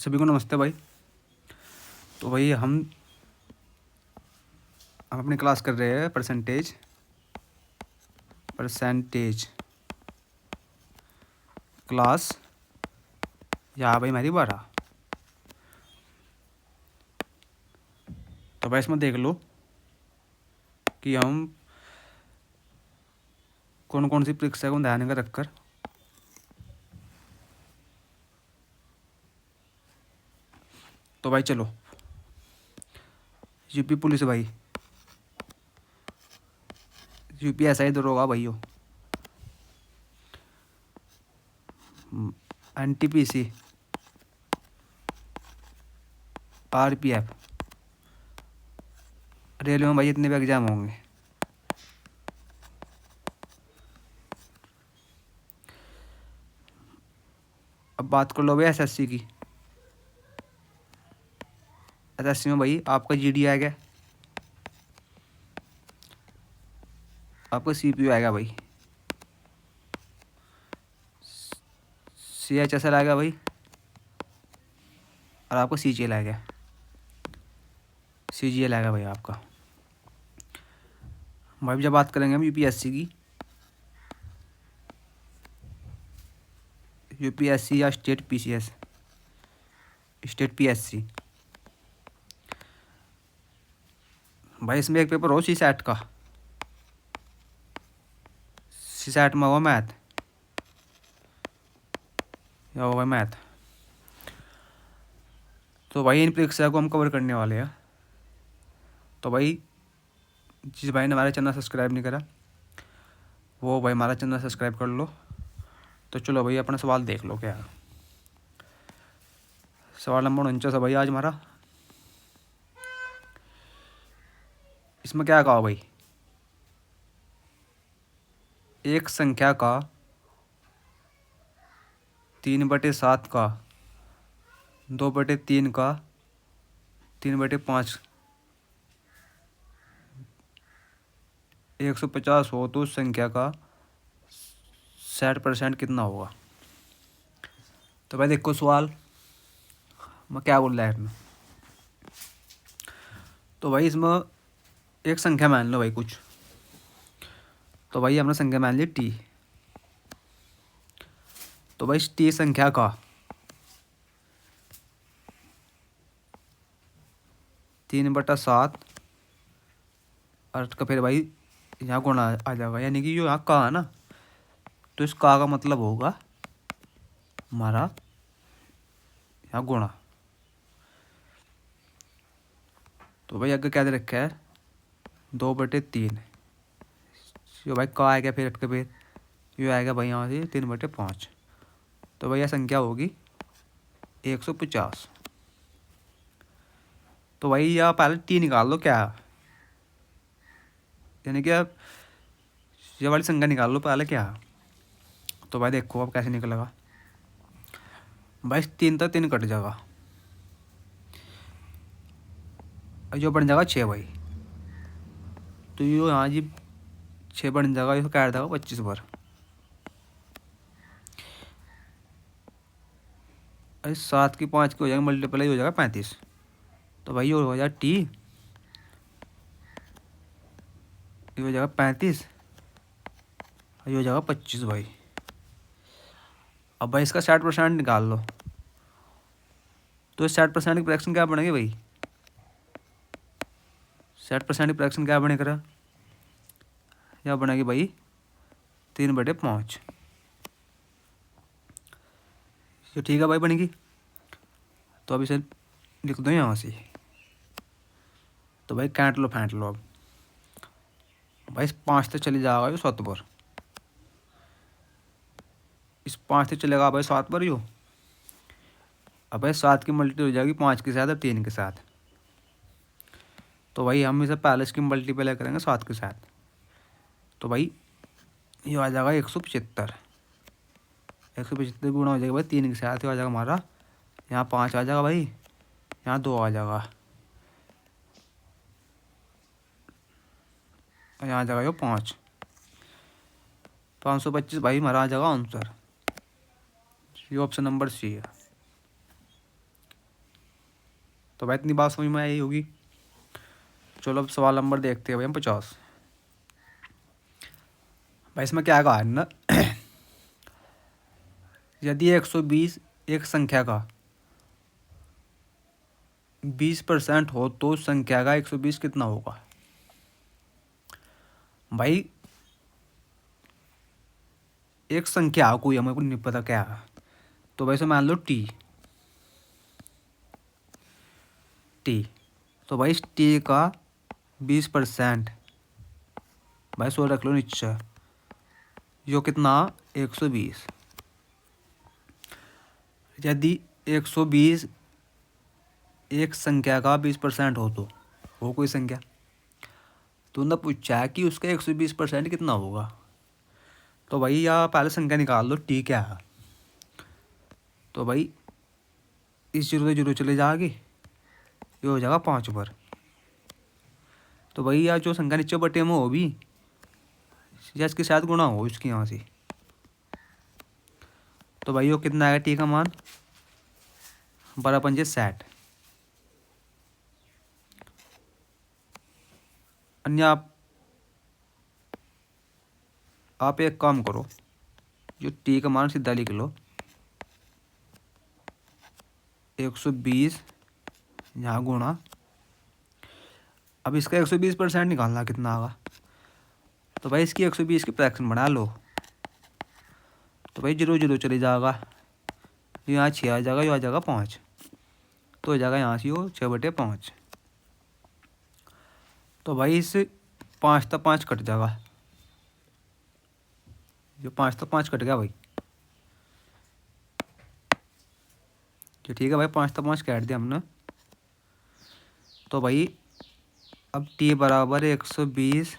सभी को नमस्ते भाई। तो भाई हम अपनी क्लास कर रहे हैं परसेंटेज क्लास यहाँ भाई हमारी 12। तो भाई इसमें देख लो कि हम कौन कौन सी परीक्षा को ध्यान में रखकर तो भाई चलो यूपी पुलिस भाई, यूपी ऐसा ही दरोगा भाई हो, एनटीपीसी, आरपीएफ, रेलवे में भाई इतने भी एग्जाम होंगे। अब बात कर लो भाई एसएससी की। एसएससी में भाई आपका जीडी आएगा, आपका सीपीयू आएगा भाई, सीएचएसएल आएगा भाई, और आपका सीजीएल आएगा, सीजीएल आएगा भाई आपका। भाई जब बात करेंगे हम यूपीएससी की, यूपीएससी या स्टेट पीसीएस, स्टेट पीएससी, भाई इसमें एक पेपर हो सी सैट का। सी सैट में होगा मैथ या होगा मैथ। तो भाई इन परीक्षा को हम कवर करने वाले हैं। तो भाई जिस भाई ने हमारा चैनल सब्सक्राइब नहीं करा वो भाई हमारा चैनल सब्सक्राइब कर लो। तो चलो भाई अपना सवाल देख लो क्या है। सवाल नंबर 49 है भाई आज हमारा। इसमें क्या कहा भाई, एक संख्या का 3/7 का 2/3 का 3/5 150 हो तो उस संख्या का 60% कितना होगा। तो भाई देखो सवाल मैं क्या बोल रहा है इसमें। तो भाई इसमें एक संख्या मान लो भाई कुछ। तो भाई हमने संख्या मान ली टी। तो भाई इस टी संख्या का 3/7 अर्थ का फिर भाई यहाँ गुणा आ जाएगा, यानी कि जो यहाँ का है ना, तो इस का मतलब होगा हमारा यहाँ गुणा। तो भाई आगे क्या दे रखा है 2/3, जो भाई का आएगा फिर अटके फिर ये आएगा भाई यहाँ से 3/5। तो भाई यह संख्या होगी 150। तो भाई यह पहले टी निकाल लो क्या है, यानी कि आप ये वाली संख्या निकाल लो पहले क्या है। तो भाई देखो अब कैसे निकलेगा। भाई 3 तो 3 कट जाएगा, जो बन जाएगा 6 भाई। तो ये यहाँ जी 6 बन जाएगा, ये काट देगा 25 बार। अरे 7 की 5 की हो जाएगा मल्टीप्लाई हो जाएगा 35। तो भाई ये हो जाएगा टी, ये हो जाएगा 35, ये हो जाएगा 25 भाई। अब भाई इसका 60% निकाल लो। तो 60% की फ्रैक्शन क्या बनेगी भाई, 60% की फ्रैक्शन क्या बनेगा, यह बनेगी भाई 3/5। ये ठीक है भाई बनेगी। तो अब इसे लिख दो यहाँ से। तो भाई काट लो फेंट लो। अब भाई इस 5 से चले जाएगा ये 7 बार, इस 5 से चलेगा भाई 7 बार यो। अब भाई 7 की मल्टी हो जाएगी 5 के साथ और 3 के साथ। तो भाई हम इसे पहले इसकी मल्टीप्लाई करेंगे 7 के साथ। तो भाई ये आ जाएगा 175। 175 गुणा हो जाएगा भाई 3 के साथ, ये आ जाएगा हमारा यहाँ 5 आ जाएगा भाई, यहाँ 2 आ जाएगा, यहाँ आ जाएगा ये 5, 525 भाई हमारा आ जाएगा आंसर। ये ऑप्शन नंबर सी है। तो भाई इतनी बात समझ में आई होगी। चलो अब सवाल नंबर देखते हैं भाई हम 50। भाई इसमें क्या कहा है ना, यदि 120 एक संख्या का 20% हो तो संख्या का 120 कितना होगा। भाई एक संख्या कोई हमें को नहीं पता क्या है, तो भाई से मान लो टी। तो भाई इस टी का 20%, भाई 100 रख लो नीचे, जो कितना 120। यदि 120 एक संख्या का 20% हो तो वो कोई संख्या, तो उन्होंने पूछा है कि उसका 120% कितना होगा। तो भाई यहाँ पहले संख्या निकाल लो टी क्या है। तो भाई इस 0 से 0 चले जाएगी, ये हो जाएगा 5 पर। तो भाई यार जो संख्या नीचे बटे में हो भी या इसके साथ गुणा हो इसके यहाँ से, तो भाई वो कितना आएगा टी का मान 12×5 = 60। अन्य आप एक काम करो, जो टी का मान सीधा लिख लो 120 यहाँ गुणा, अब इसका 120% निकालना कितना आएगा। तो भाई इसकी 120 की फ्रैक्शन बना लो, तो भाई 0 0 चले जाएगा, यहाँ 6 आ जाएगा, ये आ जाएगा 5, तो हो जाएगा यहाँ से वो 6/5। तो भाई इस 5 तक 5 कट जाएगा, जो 5 तक 5 कट गया भाई, जो ठीक है भाई 5 तक 5 काट दिया हमने। तो भाई अब टी बराबर 120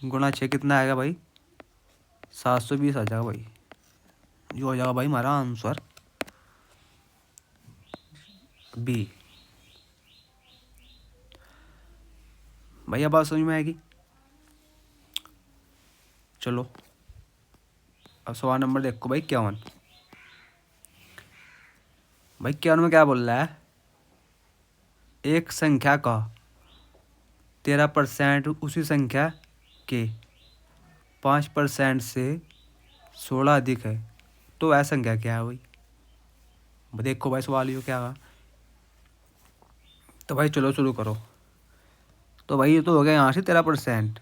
गुणा 6 कितना आएगा भाई 720 आ जाएगा भाई, जो हो जाएगा भाई हमारा आंसर बी। भैया बात समझ में आएगी। चलो अब सवाल नंबर देखो भाई 51। भाई 51 में क्या बोल रहा है, एक संख्या का 13% उसी संख्या के 5% से 16 अधिक है, तो वह संख्या क्या है भाई। देखो भाई सवाल ये क्या है। तो भाई चलो शुरू करो। तो भाई ये तो हो गया यहाँ से 13%,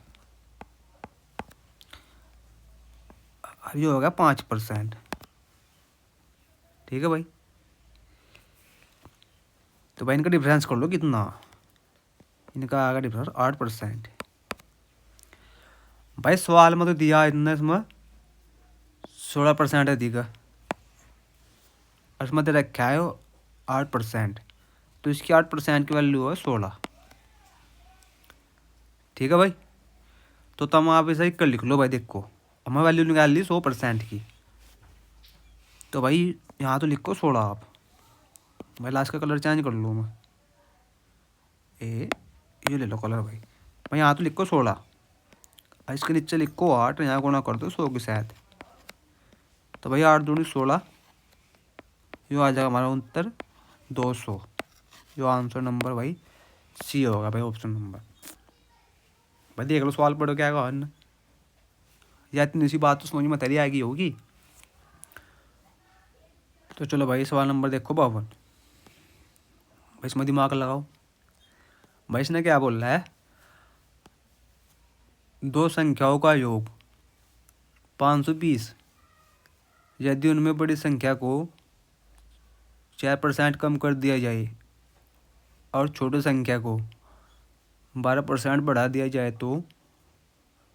ये हो गया 5%, ठीक है भाई। तो भाई इनका डिफरेंस कर लो कितना, इनका आएगा डिफरेंस 8%। भाई सवाल में तो दिया इतना, इसमें 16% अधिक है, इसमें तो रखा है 8%, तो इसकी 8% की वैल्यू है 16, ठीक है भाई। तो तुम आप ऐसा ही कर लिख लो भाई, देखो हमें वैल्यू निकाल ली 100% की, तो भाई यहाँ तो लिखो 16 आप। भाई लास्ट का कलर चेंज कर लूँ मैं, ये ले लो कलर भाई। भाई यहाँ तो लिखो 16, इसके नीचे लिखो 8, यहाँ गुणा कर दो 100 के साथ। तो भाई 8 दूनी 16, यो आ जाएगा हमारा उत्तर 200, जो आंसर नंबर भाई सी होगा भाई, ऑप्शन नंबर। भाई देख लो सवाल पढ़ो क्या कहा ना, या इतनी सी बात तो समझ में तैयारी आएगी होगी। तो चलो भाई सवाल नंबर देखो 52। भाई इसमें दिमाग लगाओ। भाई इसने क्या बोल रहा है, दो संख्याओं का योग 520 यदि उनमें बड़ी संख्या को 4% कम कर दिया जाए और छोटी संख्या को 12% बढ़ा दिया जाए तो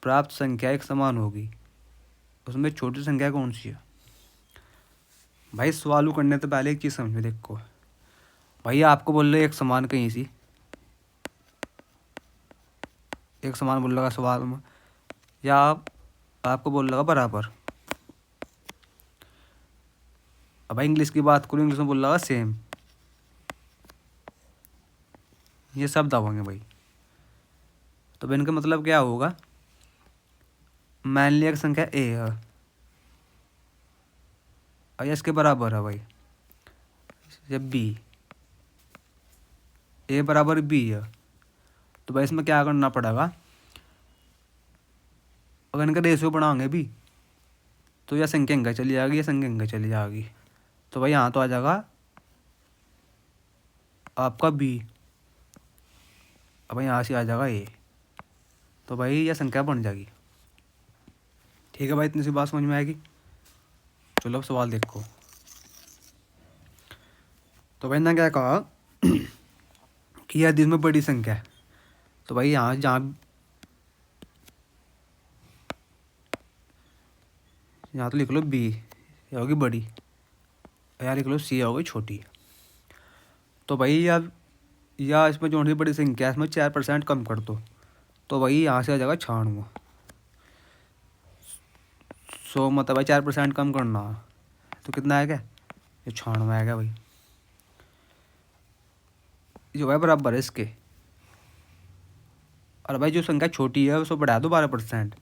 प्राप्त संख्या एक समान होगी, उसमें छोटी संख्या कौन सी है। भाई सवाल करने से पहले एक चीज़ समझो, देखो भैया आपको बोल रहे एक समान कहीं सी, एक समान बोल लगा सवाल में, या आपको बोल लगा बराबर। अब भाई इंग्लिश की बात करूँ, इंग्लिश में बोल लगा सेम, ये शब्द आवेंगे भाई। तो भाई इनका मतलब क्या होगा, मान लिया एक संख्या ए है और इसके बराबर है भाई जब बी, ए बराबर बी है। तो भाई इसमें क्या करना पड़ेगा, अगर इनका रेशियो बढ़ाएंगे भी तो यह संख्या अंक चली जाएगी, यह संख्या अंक चली जाएगी। तो भाई यहाँ तो आ जाएगा आपका बी, अब यहाँ से आ जाएगा ए। तो भाई यह संख्या बन जाएगी। ठीक है भाई, इतनी सी बात समझ में आएगी। चलो अब सवाल देखो। तो भाई ना क्या कहा कि यदि इसमें बड़ी संख्या है, तो भाई यहाँ यहाँ तो लिख लो बी, यह होगी बड़ी, यहाँ लिख लो सी होगी छोटी। तो भाई या इसमें जो सी बड़ी संख्या है इसमें 4% कम कर दो, तो भाई यहाँ से आ जाएगा 96। 100 मतलब भाई 4% कम करना, तो कितना आएगा, ये 96 आएगा भाई। जो भाई बराबर है इसके, और भाई जो संख्या छोटी है उसको बढ़ा दो 12%,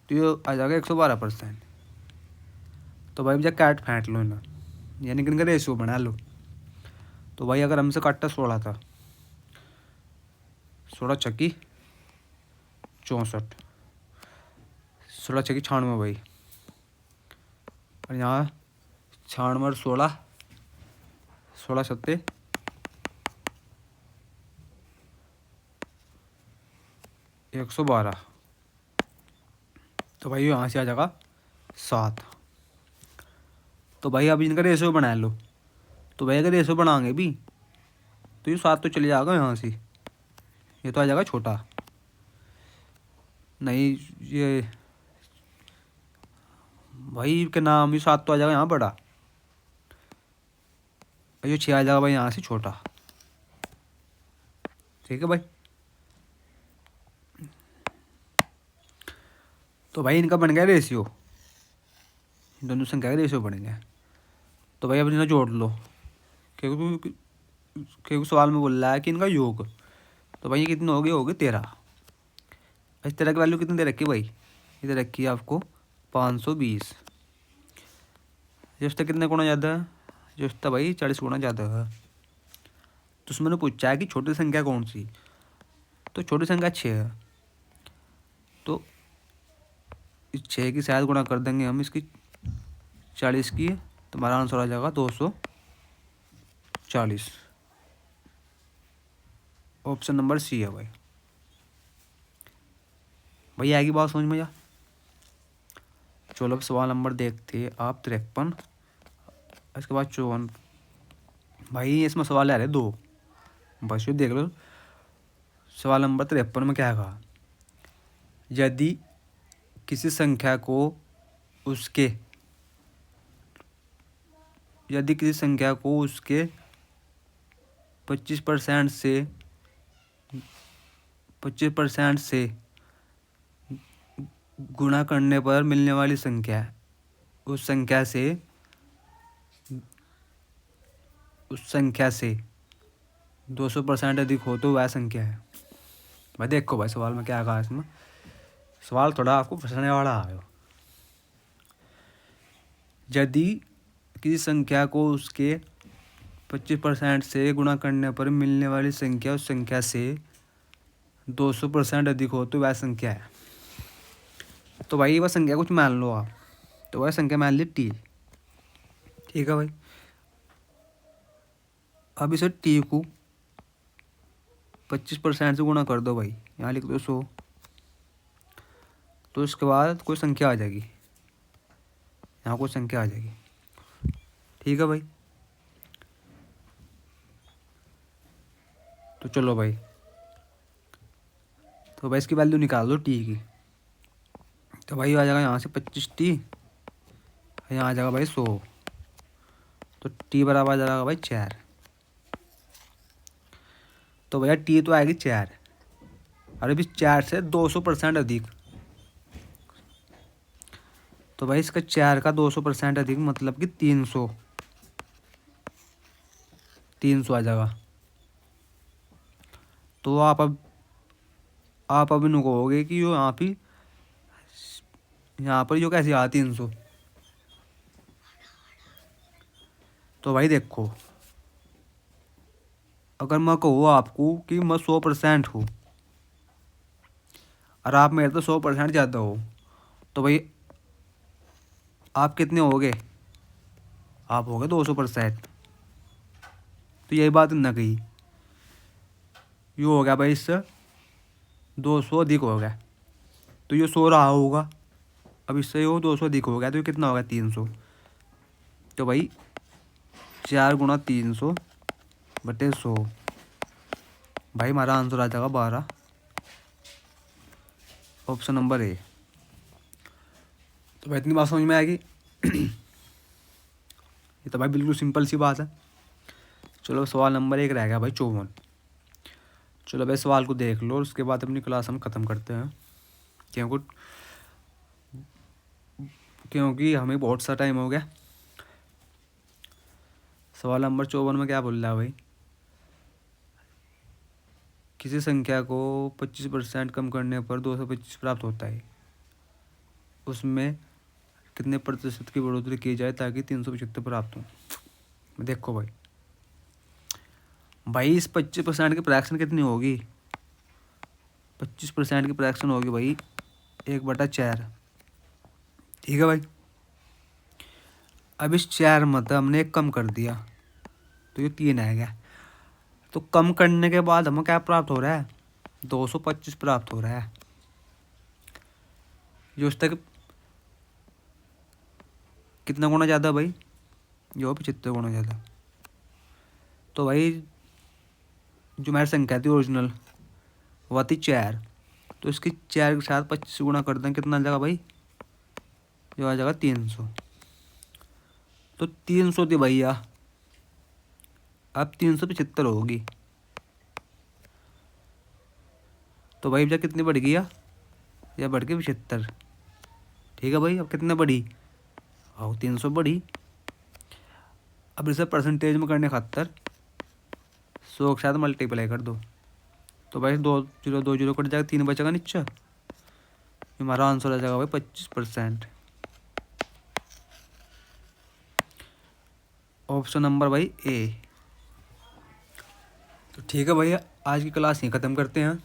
तो ये आ जाएगा 112%। तो भाई भैया काट फेंट लो ना, यानी कि इनका रेशियो बना लो। तो भाई अगर हमसे काटता 16 था, 16 छक्की 64, 16 छक्की 96 भाई, और यहाँ 96 और 16, 16 सत्ते 112। तो भाई यहाँ से आ जाएगा 7। तो भाई अब इनका रेशियो बना लो। तो भाई अगर रेशियो बनाएंगे भी तो ये 7 तो चले जाएगा यहाँ से, ये तो आ जाएगा छोटा, नहीं ये भाई के नाम ये 7 तो आ जाएगा यहाँ बड़ा, और ये 6 आ जाएगा भाई यहाँ से छोटा। ठीक है भाई। तो भाई इनका बन गया रेशियो, दोनों संख्या का रेशियो बन गया। तो भाई अब इन्हें जोड़ लो, क्योंकि सवाल में बोल रहा है कि इनका योग। तो भाई ये कितने हो गए, 13। इस तरह की वैल्यू कितनी दे रखी है भाई, ये दे रखी है आपको 520। जिसका कितने गुना ज़्यादा है, जिसका भाई 40 गुना ज़्यादा है। तो उसमें पूछा है कि छोटी संख्या कौन सी, तो छोटी संख्या 6 है। तो इस 6 की शायद गुणा कर देंगे हम इसकी 40 की, तो हमारा आंसर आ जाएगा 240। ऑप्शन नंबर सी है भाई। भाई आएगी बात समझ में जा। चलो अब सवाल नंबर देखते हैं आप 53, इसके बाद 54। भाई इसमें सवाल आ रहे 2, बस ये देख लो। सवाल नंबर 53 में क्या कहा, यदि किसी संख्या को उसके 25% से गुणा करने पर मिलने वाली संख्या उस संख्या से 200% अधिक हो तो वह संख्या है। भाई देखो भाई सवाल में क्या कहा, इसमें सवाल थोड़ा आपको फंसाने वाला आयो। यदि किसी संख्या को उसके 25% से गुणा करने पर मिलने वाली संख्या उस संख्या से 200% अधिक हो तो वह संख्या है। तो भाई वह संख्या कुछ मान लो आप, तो वह संख्या मान ली टी। ठीक है भाई। अब इसे टी को 25% से गुणा कर दो भाई, यहाँ लिख दो 100। तो इसके बाद कोई संख्या आ जाएगी, यहाँ कोई संख्या आ जाएगी। ठीक है भाई। तो चलो भाई, तो भाई इसकी वैल्यू निकाल दो टी की। तो भाई आ जाएगा यहाँ से 25t, यहाँ आ जाएगा भाई 100। तो टी बराबर आ जाएगा भाई 4। तो भैया टी तो आएगी 4, और अभी 4 से 200% अधिक। तो भाई इसका 4 का 200% अधिक मतलब कि 300 आ जाएगा। तो आप अब इनको कहोगे कि यो यहाँ पर जो कैसे आया 300। तो भाई देखो अगर मैं कहूँ आपको कि मैं 100% हूँ और आप मेरे तो 100% ज़्यादा हो, तो भाई आप कितने होगे? आप हो गए 200%। तो यही बात ना कही, ये हो गया भाई, इससे 200 अधिक हो गया, तो ये 100 रहा होगा। अब इससे वो 200 अधिक हो गया, तो ये कितना होगा? 300। तो भाई 4 × 300/100, भाई हमारा आंसर आ जाएगा 12, ऑप्शन नंबर ए। तो भाई इतनी बात समझ में आएगी। ये तो भाई बिल्कुल सिंपल सी बात है। चलो सवाल नंबर 1 रह गया भाई 54। चलो भाई सवाल को देख लो, उसके बाद अपनी क्लास हम ख़त्म करते हैं, क्योंकि हमें बहुत सा टाइम हो गया। सवाल नंबर 54 में क्या बोल रहा है भाई? किसी संख्या को 25% कम करने पर 225 प्राप्त होता है, उसमें कितने प्रतिशत की बढ़ोतरी की जाए ताकि 375 प्राप्त हो? देखो भाई, इस 25% की फ्रैक्शन कितनी होगी? 25% की फ्रैक्शन होगी भाई 1/4। ठीक है भाई। अब इस 4 मतलब हमने 1 कम कर दिया, तो ये 3 आ गया। तो कम करने के बाद हमें क्या प्राप्त हो रहा है? 225 प्राप्त हो रहा है। जो उस तक कितना गुना ज़्यादा भाई? जो 75 गुना ज़्यादा। तो भाई जो हमारी संख्या थी ओरिजिनल, वह थी 4, तो इसकी 4 के साथ 25 गुना कर दें, कितना आ जाएगा भाई? जो आ जाएगा 300। तो 300 थी भैया, अब 375 होगी। तो भाई भैया कितनी बढ़ गई? या बढ़ गई 75। ठीक है भाई, अब कितने बढ़ी? 300 बढ़ी। अब इसे परसेंटेज में करने खातर 100 के साथ मल्टीप्लाई कर दो, तो भाई 2 0 कट जाएगा, 3 बचेगा नीचे। हमारा आंसर आ जाएगा भाई 25%, ऑप्शन नंबर भाई ए। तो ठीक है भैया, आज की क्लास यहीं ख़त्म करते हैं।